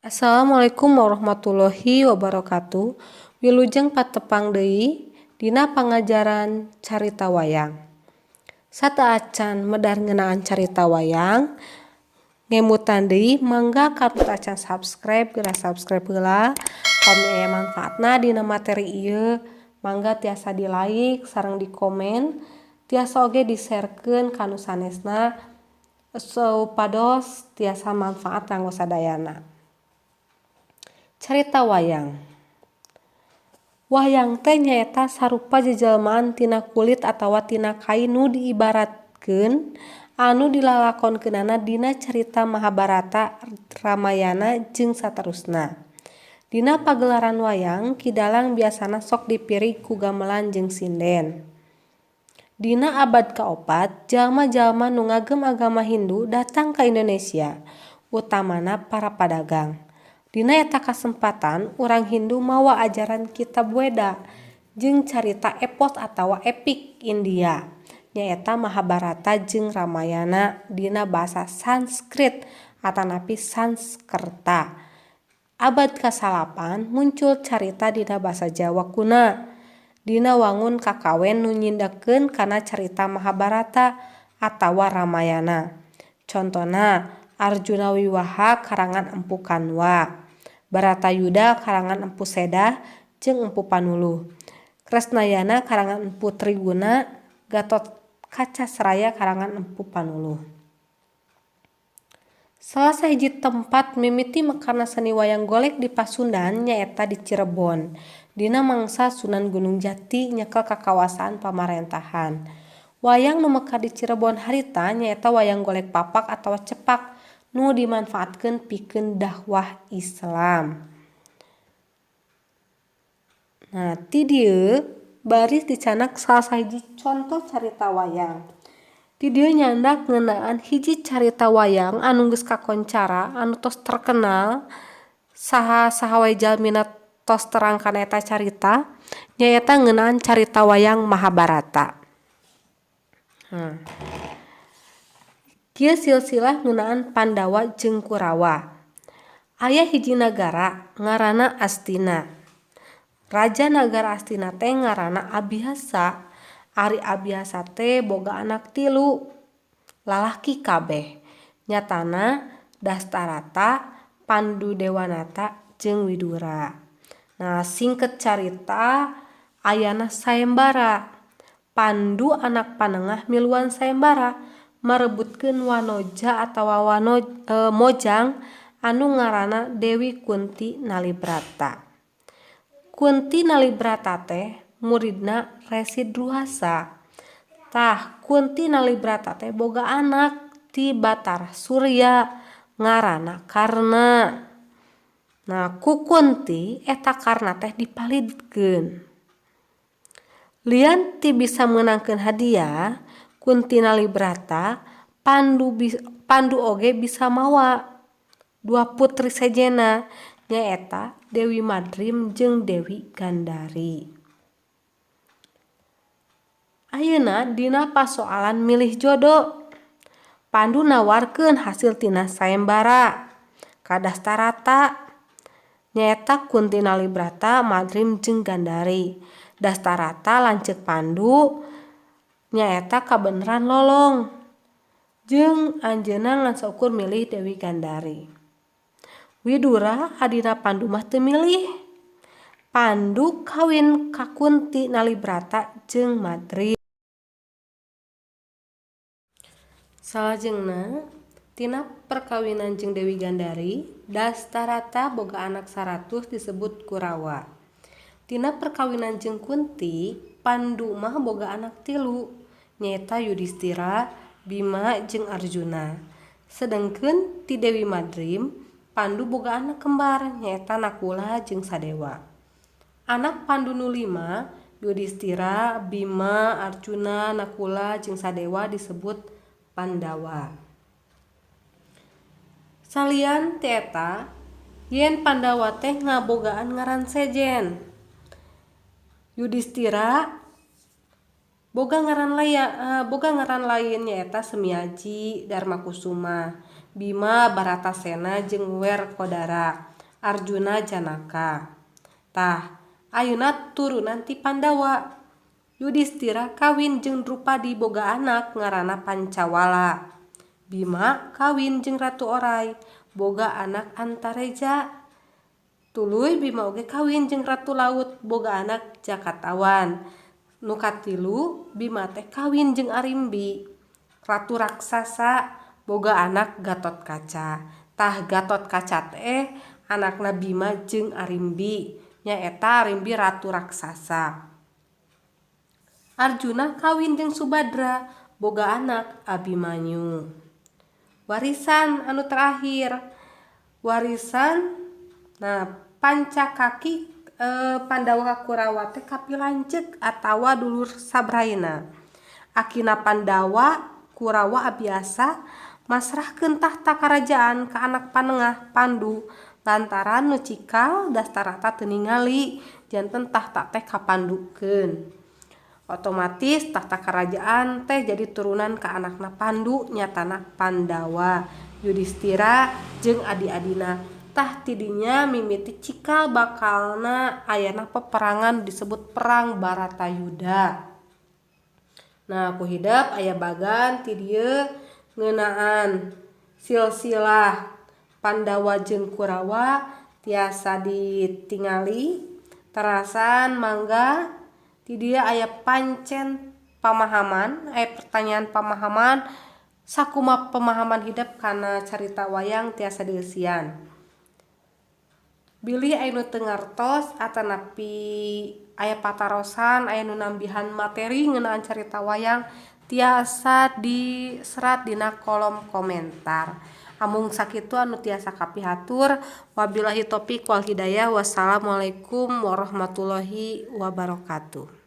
Assalamualaikum warahmatullahi wabarakatuh. Wilujeng patepang deui dina pangajaran carita wayang. Sata acan medar ngeunaan carita wayang, ngemutan deui mangga kartu acan subscribe heula. Pami aya manfaatna dina materi ieu, mangga tiasa di like sareng di komen, tiasa oge di-sharekeun ka nu sanesna supados tiasa manfaat kanggo sadayana. Carita wayang. Wayang teh nyaeta sarupa jejelmaan tina kulit atawa tina kain nu diibaratkeun anu dilalakonkeunana dina carita Mahabharata, Ramayana jeung saterusna. Dina pagelaran wayang, kidalang biasana sok dipiri ku gamelan jeung sinden. Dina abad kaopat, jalma-jalma nu ngagem agama Hindu datang ka Indonesia, utamana para padagang. Dina eta kasempatan, urang Hindu mawa ajaran kitab Weda jeung carita epos atawa epik India, nyaeta Mahabharata jeung Ramayana dina basa Sanskrit atanapi Sanskerta. Abad ka-8 muncul carita dina basa Jawa kuna, dina wangun kakawen nu nyindakeun kana carita Mahabharata atawa Ramayana. Contona Arjuna Wiwaha karangan Empu Kanwa, Baratayuda karangan Empu Sedah jeung Empu Panuluh, Kresnayana karangan Empu Triguna, Gatotkaca karangan Empu Panuluh. Salah sahiji tempat mimiti mekarna seni wayang golek di Pasundan nyaeta di Cirebon, dina mangsa Sunan Gunung Jati nyekel ka kawasan pamarentahan. Wayang nu mekar di Cirebon harita nyaeta wayang golek papak atawa cepak nu dimanfaatkeun pikeun dakwah Islam. Nah, ti dieu baris dicanak salah sahiji contoh carita wayang. Ti dieu nyandak ngeunaan hiji carita wayang anu geus kakoncara anu tos terkenal saha-saha wae jalmina tos terangkan eta carita nyaeta ngeunaan carita wayang Mahabharata. Kieu silsilah ngeunaan Pandawa jeung Kurawa. Aya hiji nagara ngaranna Astina. Raja nagara Astina teh ngaranna Abihasa. Ari Abihasa teh boga anak 3, lalaki kabeh. Nyatana Dastarata, Pandudewanata jeung Widura. Nah, singket carita ayana sayembara. Pandu anak panengah miluan sayembara marebutkeun wanoja atawa mojang anu ngaranna Dewi Kunti Nalibrata. Kunti Nalibrata teh muridna Resi Druhasa. Tah Kunti Nalibrata teh boga anak ti Batara Surya ngaranna Karna. Nah, ku Kunti eta Karna teh dipalidkeun. Lian ti bisa meunangkeun hadiah, Kunti Nalibrata Pandu oge bisa mawa 2 putri sejena nyaeta Dewi Madrim jeung Dewi Gandari. Ayeuna dina pasoalan milih jodoh, Pandu nawarkeun hasil tina sayembara ka Dastarata nyaeta Kunti Nalibrata, Madrim jeung Gandari. Dastarata lanceuk Pandu nyaeta kabeneran lolong jeung anjeunna ngan saukur milih Dewi Gandari. Widura adina Pandu mah teu milih. Pandu kawin ka Kunti Nalibrata jeung Madrim. Salajengna tina perkawinan jeung Dewi Gandari, Dastarata boga anak 100 disebut Kurawa. Tina perkawinan jeung Kunti, Pandu mah boga anak 3 nyaeta Yudistira, Bima jeung Arjuna. Sedengkeun ti Dewi Madrim, Pandu boga anak kembar nyaeta Nakula jeung Sadewa. Anak Pandu nu 5, Yudistira, Bima, Arjuna, Nakula jeung Sadewa disebut Pandawa. Salian ti eta, yen Pandawa teh ngabogaan ngaran sejen. Yudistira boga ngaran lain nyaeta Semiaji, Darmakusuma, Bima, Baratasena jeung Werkodara. Arjuna Janaka. Tah ayeuna turunan ti Pandawa. Yudhistira kawin jeung Drupadi boga anak ngaranna Pancawala. Bima kawin jeung Ratu Orai boga anak Antareja. Tuluy Bima oge kawin jeung Ratu Laut boga anak Jakatawan. Nu katilu Bima teh kawin jeung Arimbi, ratu raksasa boga anak Gatotkaca. Tah Gatotkaca teh anakna Bima jeung Arimbi, nyaeta Arimbi ratu raksasa. Arjuna kawin jeung Subadra boga anak Abimanyu. Warisan anu terakhir, warisan Pancakaki Pandawa Kurawa teh kapilanceuk atawa dulur sabraina. Akina Pandawa Kurawa abiasa masrahkeun tahta karajaan ka anak panengah Pandu lantaran nu cikal dastarata teu ningali janten tahta teh kapandukeun. Otomatis tahta kerajaan teh jadi turunan ke anakna Pandu nyatana Pandawa. Yudhistira jeung adi-adina tah tidinya mimiti cikal bakalna ayana peperangan disebut perang Baratayuda. Nah ku hidep aya bagan ti dieu ngeunaan silsilah Pandawa jeung Kurawa tiasa ditingali terasan mangga. Di dia aya pancen pamahaman, aya pertanyaan pamahaman sakuma pemahaman hidup kana carita wayang tiasa dieusian. Bilih aya nu teu ngartos atanapi aya patarosan, aya nu nambihan materi ngeunaan carita wayang tiasa diserat dina kolom komentar. Amung sakitu anu tiasa kapihatur, wabillahi taufiq wal hidayah. Wassalamualaikum warahmatullahi wabarakatuh.